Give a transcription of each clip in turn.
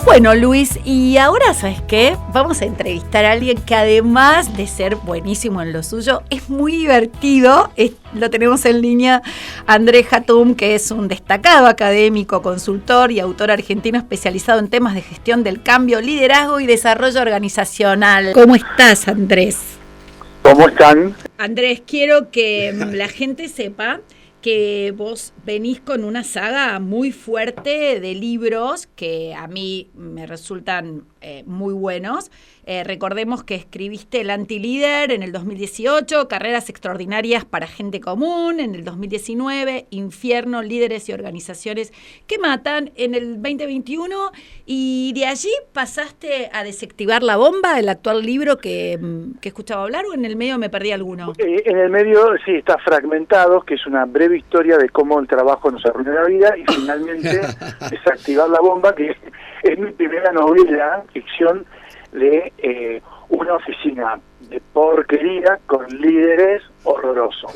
Bueno, Luis, y ahora, ¿sabes qué? Vamos a entrevistar a alguien que además de ser buenísimo en lo suyo, es muy divertido. Lo tenemos en línea, Andrés Hatum, que es un destacado académico, consultor y autor argentino especializado en temas de gestión del cambio, liderazgo y desarrollo organizacional. ¿Cómo estás, Andrés? ¿Cómo están? Andrés, quiero que la gente sepa que vos venís con una saga muy fuerte de libros que a mí me resultan muy buenos. Recordemos que escribiste El Antilíder en el 2018, Carreras Extraordinarias para Gente Común en el 2019, Infierno, Líderes y Organizaciones que Matan en el 2021, y de allí pasaste a Desactivar la Bomba, el actual libro que escuchaba hablar, o en el medio me perdí alguno. En el medio sí está Fragmentados, que es una breve historia de cómo el trabajo nos arruina la vida, y finalmente Desactivar la Bomba, que es mi primera novela, ficción, de una oficina de porquería con líderes horrorosos.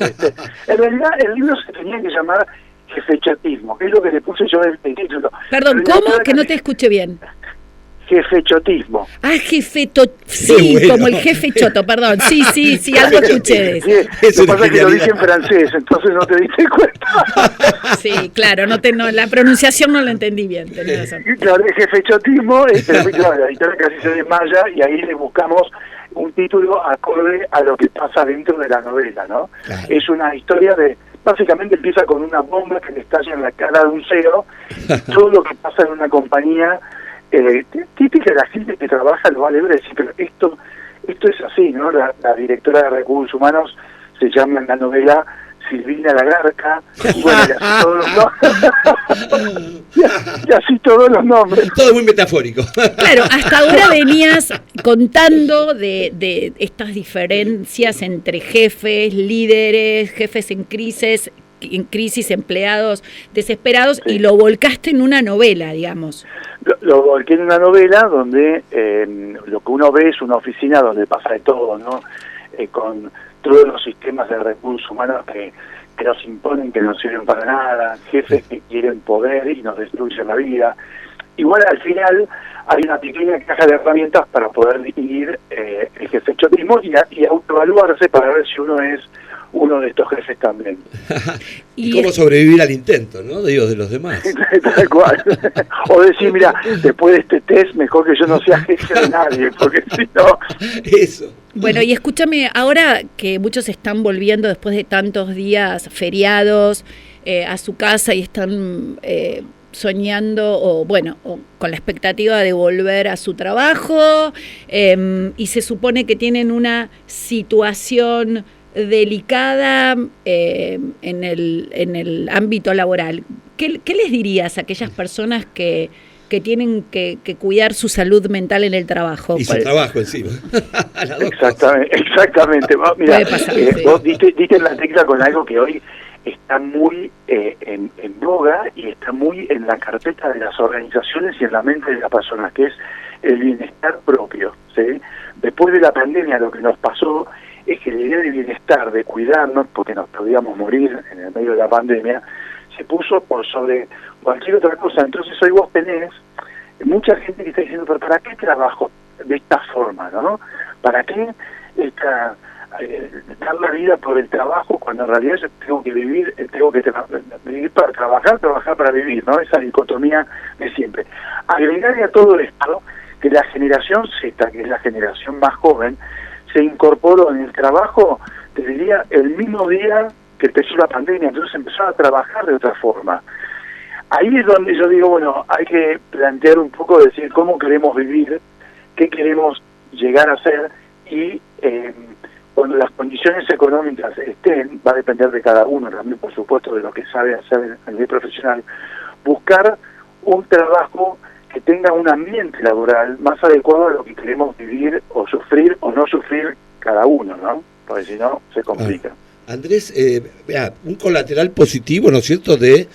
En realidad el libro se tenía que llamar Jefechotismo, que es lo que le puse yo en el título. Perdón, ¿cómo? Que no te escuché bien. Jefechotismo. Ah, sí, bueno. Como el jefe choto, perdón. Sí, algo escuché de eso. Sí, lo que pasa es que lo dije en francés, entonces no te diste cuenta. Sí, claro, la pronunciación no la entendí bien. Claro, el jefechotismo, pero claro, la editorial casi se desmaya y ahí le buscamos un título acorde a lo que pasa dentro de la novela, ¿no? Claro. Es una historia básicamente empieza con una bomba que le estalla en la cara de un CEO, todo lo que pasa en una compañía típica de la gente que trabaja lo vale ver, decir, pero esto es así, ¿no? La directora de Recursos Humanos se llama en la novela Silvina Lagarca, y bueno, y así todos los nombres. Todo muy metafórico. Claro, hasta ahora venías contando de estas diferencias entre jefes, líderes, jefes en crisis, empleados desesperados, sí. Y lo volcaste en una novela, digamos. Lo volqué en una novela donde lo que uno ve es una oficina donde pasa de todo, ¿no? Con todos los sistemas de recursos humanos que nos imponen, que no sirven para nada, jefes que quieren poder y nos destruyen la vida. Igual al final hay una pequeña caja de herramientas para poder distinguir el jefechotismo y autoevaluarse para ver si uno es uno de estos jefes también. Y cómo sobrevivir al intento, ¿no? Digo, de los demás. Tal cual. O decir, mira, después de este test, mejor que yo no sea jefe de nadie, porque si no... Eso. Bueno, y escúchame, ahora que muchos están volviendo después de tantos días feriados a su casa y están soñando o con la expectativa de volver a su trabajo, y se supone que tienen una situación delicada en el ámbito laboral. ¿Qué les dirías a aquellas personas que tienen que cuidar su salud mental en el trabajo? Y su trabajo encima. Exactamente. Mira, pasar, sí. Vos diste en la tecla con algo que hoy está muy en boga y está muy en la carpeta de las organizaciones y en la mente de las personas, que es el bienestar propio, ¿sí? Después de la pandemia lo que nos pasó es que la idea de bienestar, de cuidarnos, porque nos podíamos morir en el medio de la pandemia, se puso por sobre cualquier otra cosa. Entonces hoy vos tenés mucha gente que está diciendo, pero ¿para qué trabajo de esta forma, no? ¿Para qué dar la vida por el trabajo cuando en realidad yo tengo que vivir vivir para trabajar para vivir, ¿no? Esa dicotomía de siempre. Agregarle a todo esto que la generación Z, que es la generación más joven, se incorporó en el trabajo, te diría, el mismo día que empezó la pandemia, entonces empezó a trabajar de otra forma. Ahí es donde yo digo, bueno, hay que plantear un poco, decir cómo queremos vivir, qué queremos llegar a ser, y cuando las condiciones económicas estén, va a depender de cada uno, también por supuesto de lo que sabe hacer a nivel profesional, buscar un trabajo que tenga un ambiente laboral más adecuado a lo que queremos vivir o sufrir o no sufrir cada uno, ¿no? Porque si no, se complica. Andrés, un colateral positivo, ¿no es cierto?, de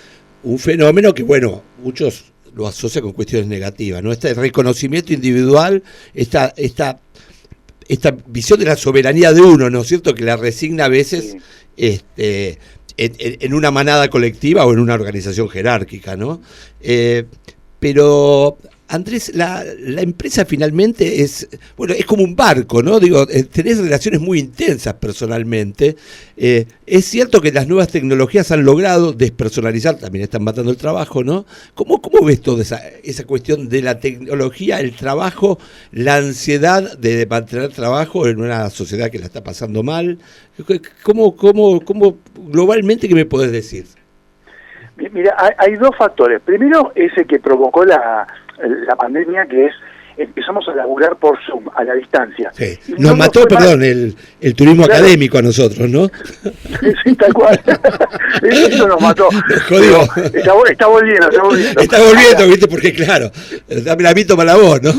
un fenómeno que, bueno, muchos lo asocian con cuestiones negativas, ¿no? Este reconocimiento individual, esta visión de la soberanía de uno, ¿no es cierto?, que la resigna a veces en una manada colectiva o en una organización jerárquica, ¿no? Pero Andrés, la empresa finalmente es como un barco, ¿no? Digo, tenés relaciones muy intensas personalmente. Es cierto que las nuevas tecnologías han logrado despersonalizar, también están matando el trabajo, ¿no? ¿Cómo ves toda esa cuestión de la tecnología, el trabajo, la ansiedad de mantener trabajo en una sociedad que la está pasando mal? ¿Cómo globalmente, qué me podés decir? Mira, hay dos factores. Primero, ese que provocó la pandemia, que es empezamos a laburar por Zoom, a la distancia. Sí. Nos mató, el turismo académico a nosotros, ¿no? Sí, tal cual. Eso nos mató. Está volviendo. Está volviendo, ¿viste? Porque claro, dame a mí, toma la voz, ¿no?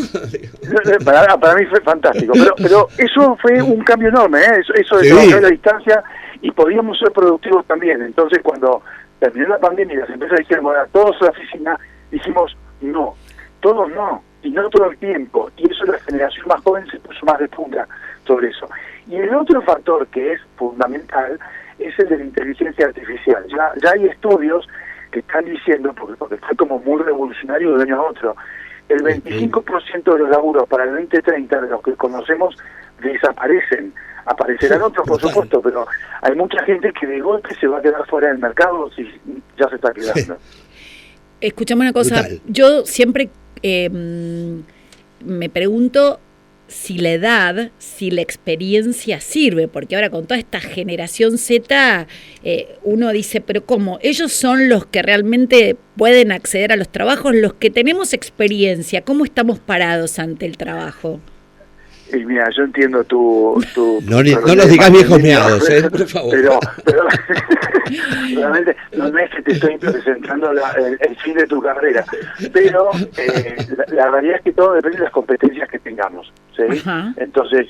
Para mí fue fantástico. Pero eso fue un cambio enorme, ¿eh? Eso de trabajar a la distancia, y podíamos ser productivos también. Entonces, cuando terminó la pandemia y las empresas dijeron, bueno, todos a la oficina, dijimos, no, todos no, y no todo el tiempo, y eso la generación más joven se puso más de punta sobre eso. Y el otro factor que es fundamental es el de la inteligencia artificial. Ya hay estudios que están diciendo, porque fue como muy revolucionario de un año a otro, el 25% de los laburos para el 2030 de los que conocemos desaparecen. Aparecerán otros, por supuesto, pero hay mucha gente que de golpe se va a quedar fuera del mercado si ya se está quedando. Escuchame una cosa, Brutal. Yo siempre me pregunto si la edad, si la experiencia sirve, porque ahora con toda esta generación Z, uno dice, pero ¿cómo? Ellos son los que realmente pueden acceder a los trabajos, los que tenemos experiencia, ¿cómo estamos parados ante el trabajo? Y mira, yo entiendo tu no nos digas viejos meados, por favor. Pero realmente no es que te estoy presentando el fin de tu carrera, pero la realidad es que todo depende de las competencias que tengamos, ¿sí? Ajá. Entonces,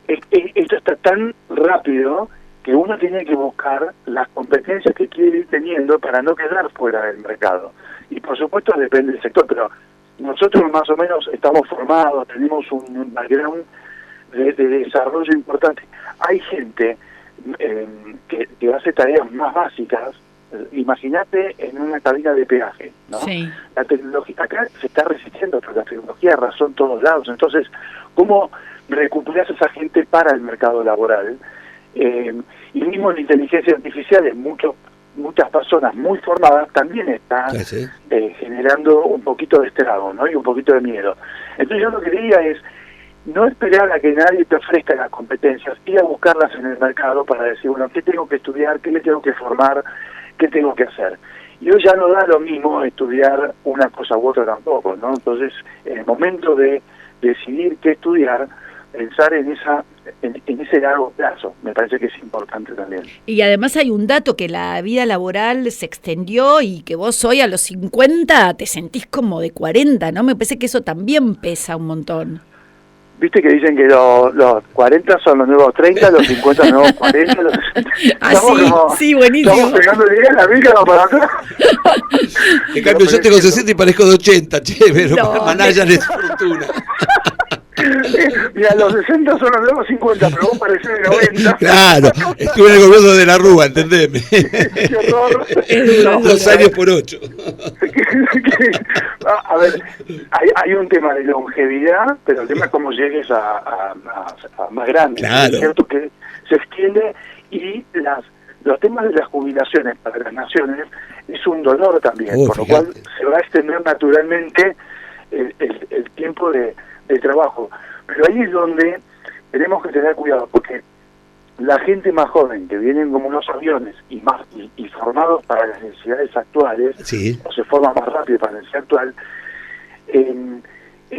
esto está tan rápido que uno tiene que buscar las competencias que quiere ir teniendo para no quedar fuera del mercado. Y por supuesto depende del sector, pero nosotros más o menos estamos formados, tenemos un background de desarrollo importante. Hay gente que hace tareas más básicas. Imagínate en una cabina de peaje, ¿no? Sí. La tecnología acá se está resistiendo, pero la tecnología arrasó en todos lados. Entonces, ¿cómo recuperas a esa gente para el mercado laboral? Y mismo la inteligencia artificial en muchas personas muy formadas también está generando un poquito de estrago, ¿no? Y un poquito de miedo. Entonces yo lo que diría es no esperar a que nadie te ofrezca las competencias, ir a buscarlas en el mercado para decir, bueno, ¿qué tengo que estudiar? ¿Qué me tengo que formar? ¿Qué tengo que hacer? Y hoy ya no da lo mismo estudiar una cosa u otra tampoco, ¿no? Entonces, en el momento de decidir qué estudiar, pensar en ese largo plazo, me parece que es importante también. Y además hay un dato, que la vida laboral se extendió y que vos hoy a los 50 te sentís como de 40, ¿no? Me parece que eso también pesa un montón. Viste que dicen que los 40 son los nuevos 30, los 50 los nuevos 40, los 60. Sí, buenísimo. Estamos pegando la víctima para atrás. En cambio, yo tengo 60 y parezco de 80, pero Manaya es fortuna. Mira, los 60 son los nuevos 50, pero vos parecés de 90. Claro, estuve en el gobierno de la Rúa, entendeme. Qué horror. 2 años por 8. A ver, hay un tema de longevidad, pero el tema es cómo llegues a más grande. Claro. Es cierto que se extiende, y los temas de las jubilaciones para las naciones es un dolor también, por lo cual se va a extender naturalmente el tiempo de trabajo. Pero ahí es donde tenemos que tener cuidado, porque la gente más joven que vienen como unos aviones y formados para las necesidades actuales, o se forman más rápido para la necesidad actual, ¿en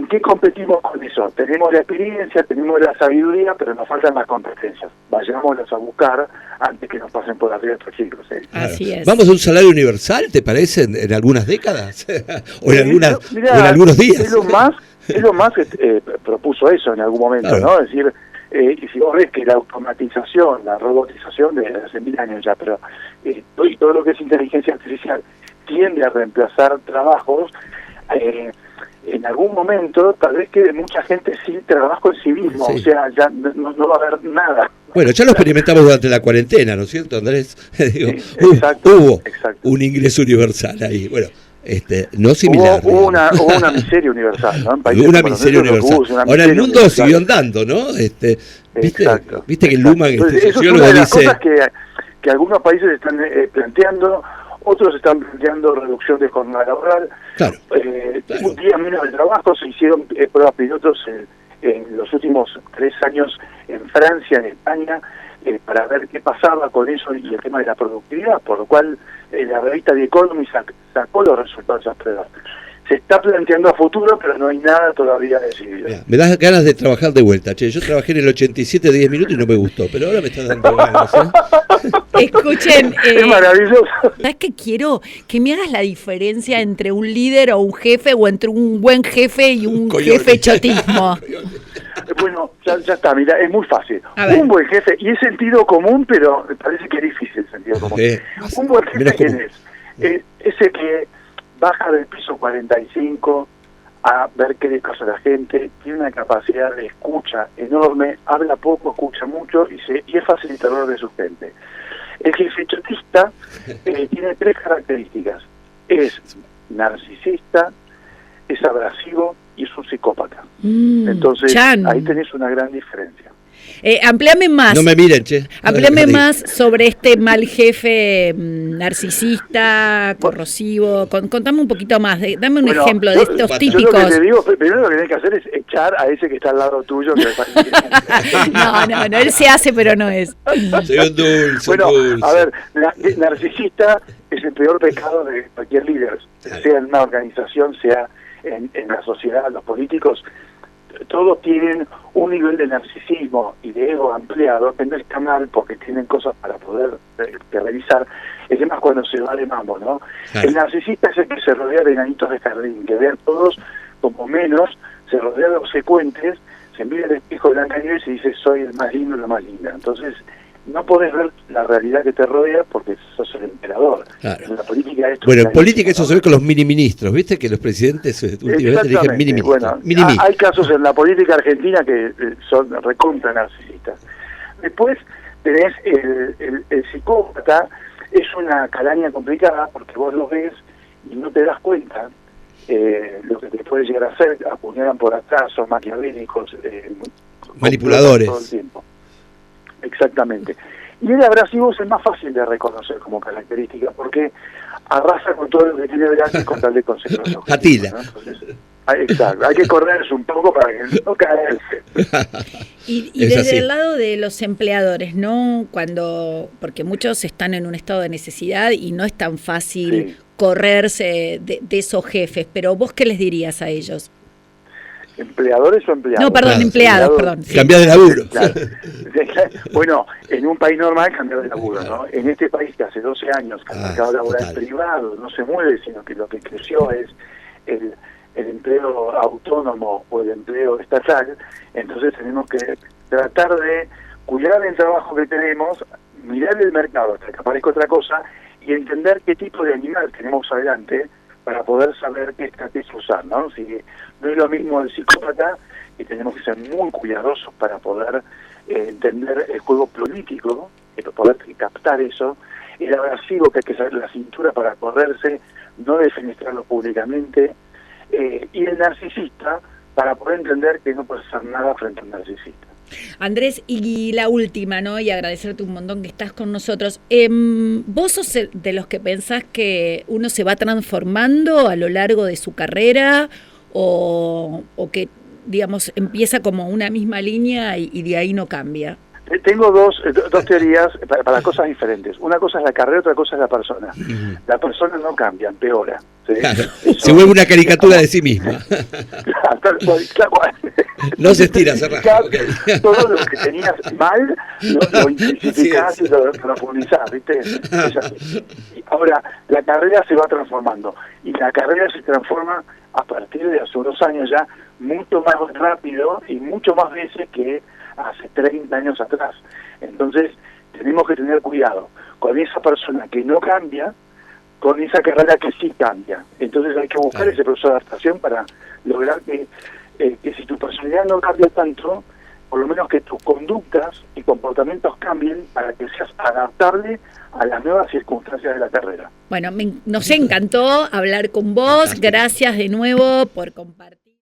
qué competimos con eso? Tenemos la experiencia, tenemos la sabiduría, pero nos faltan las competencias. Vayámoslas a buscar antes que nos pasen por arriba estos chicos. Así es. ¿Vamos a un salario universal, te parece, en algunas décadas? ¿O en algunos días? Es lo más que propuso eso en algún momento, claro, ¿no? Es decir, y si vos ves que la automatización, la robotización de hace 1000 años ya, pero y todo lo que es inteligencia artificial tiende a reemplazar trabajos, en algún momento tal vez quede mucha gente sin trabajo en sí mismo, o sea, ya no va a haber nada. Bueno, ya lo experimentamos durante la cuarentena, ¿no es cierto, Andrés? Digo, Exacto, hubo un ingreso universal ahí, bueno. no similar. Hubo una miseria universal, ¿no? Una miseria universal. Ahora el mundo siguió andando, ¿no? ¿Viste que Luhmann, eso es una de las cosas que algunos países están planteando, otros están planteando reducción de jornada laboral, claro. Un día menos de trabajo. Se hicieron pruebas pilotos en los últimos 3 años en Francia, en España, para ver qué pasaba con eso y el tema de la productividad, por lo cual la revista The Economist sacó los resultados de esas pruebas. Se está planteando a futuro, pero no hay nada todavía decidido. Mira, me das ganas de trabajar de vuelta, che. Yo trabajé en el 87 10 minutos y no me gustó, pero ahora me estás dando ganas, Escuchen, es maravilloso. ¿Sabes qué quiero? Que me hagas la diferencia entre un líder o un jefe, o entre un buen jefe y un jefe chotismo. Bueno, ya está, mira, es muy fácil. Un buen jefe, y es sentido común, pero me parece que es difícil el sentido común. Un buen jefe, ¿quién es? Ese que baja del piso 45 a ver qué le pasa a la gente, tiene una capacidad de escucha enorme, habla poco, escucha mucho y es facilitador de su gente. El jefe chotista tiene 3 características: es narcisista, es abrasivo y es un psicópata. Entonces, ahí tenés una gran diferencia. Amplíame más. No me miren, che. Amplíame más sobre este mal jefe narcisista, corrosivo. Contame un poquito más. Dame un ejemplo de estos típicos. Yo lo que te digo, primero lo que tenés que hacer es echar a ese que está al lado tuyo. No, él se hace, pero no es. Soy un dulce. Bueno, a ver, narcisista es el peor pecado de cualquier líder, sea en una organización, sea en la sociedad, los políticos. Todos tienen un nivel de narcisismo y de ego ampliado, que no está mal porque tienen cosas para poder realizar. El tema es cuando se va de mambo, ¿no? Claro. El narcisista es el que se rodea de enanitos de jardín, que vean todos como menos, se rodea de obsecuentes, se mira el espejo de Blancanieves y dice: soy el más lindo, la más linda. Entonces, no podés ver la realidad que te rodea porque sos el emperador. Claro. En la política en política eso se ve con los mini-ministros, ¿viste? Que los presidentes últimamente eligen mini-ministros. Bueno, hay casos en la política argentina que son recontra narcisistas. Después tenés el psicópata. Es una calaña complicada porque vos lo ves y no te das cuenta lo que te puede llegar a hacer. Apuñalan por atrás, son maquiavélicos, manipuladores todo el tiempo. Exactamente. Y el abrasivo es el más fácil de reconocer como característica, porque arrasa con todo lo que tiene delante con tal de conseguir los objetivos, Atila, ¿no? Entonces, exacto, hay que correrse un poco para que no caerse. Y desde el lado de los empleadores, ¿no? Porque muchos están en un estado de necesidad y no es tan fácil correrse de esos jefes, pero ¿vos qué les dirías a ellos? ¿Empleadores o empleados? No, perdón, empleados, perdón. Sí. Cambiar de laburo. Claro. Bueno, en un país normal cambiar de laburo, ¿no? En este país que hace 12 años que el mercado laboral privado no se mueve, sino que lo que creció es el empleo autónomo o el empleo estatal, entonces tenemos que tratar de cuidar el trabajo que tenemos, mirar el mercado hasta que aparezca otra cosa y entender qué tipo de animal tenemos adelante para poder saber qué estrategia usar, ¿no? Si no es lo mismo el psicópata, y tenemos que ser muy cuidadosos para poder entender el juego político, poder captar eso, el abrasivo, que hay que saber la cintura para correrse, no defenestrarlo públicamente, y el narcisista para poder entender que no puedes hacer nada frente al narcisista. Andrés, y la última, ¿no? Y agradecerte un montón que estás con nosotros. ¿Vos sos de los que pensás que uno se va transformando a lo largo de su carrera o que, digamos, empieza como una misma línea y de ahí no cambia? Tengo dos teorías para cosas diferentes. Una cosa es la carrera, otra cosa es la persona. La persona no cambia, empeora. ¿Sí? Claro. Se vuelve una caricatura de sí misma. No se estira, se raja. Okay. Todo lo que tenías mal lo intensificás y lo profundizás, ¿viste? Ahora, la carrera se va transformando. Y la carrera se transforma a partir de hace unos años ya mucho más rápido y mucho más veces que hace 30 años atrás. Entonces, tenemos que tener cuidado con esa persona que no cambia, con esa carrera que sí cambia. Entonces hay que buscar ese proceso de adaptación para lograr que si tu personalidad no cambia tanto, por lo menos que tus conductas y comportamientos cambien para que seas adaptable a las nuevas circunstancias de la carrera. Bueno, nos encantó hablar con vos. Gracias de nuevo por compartir.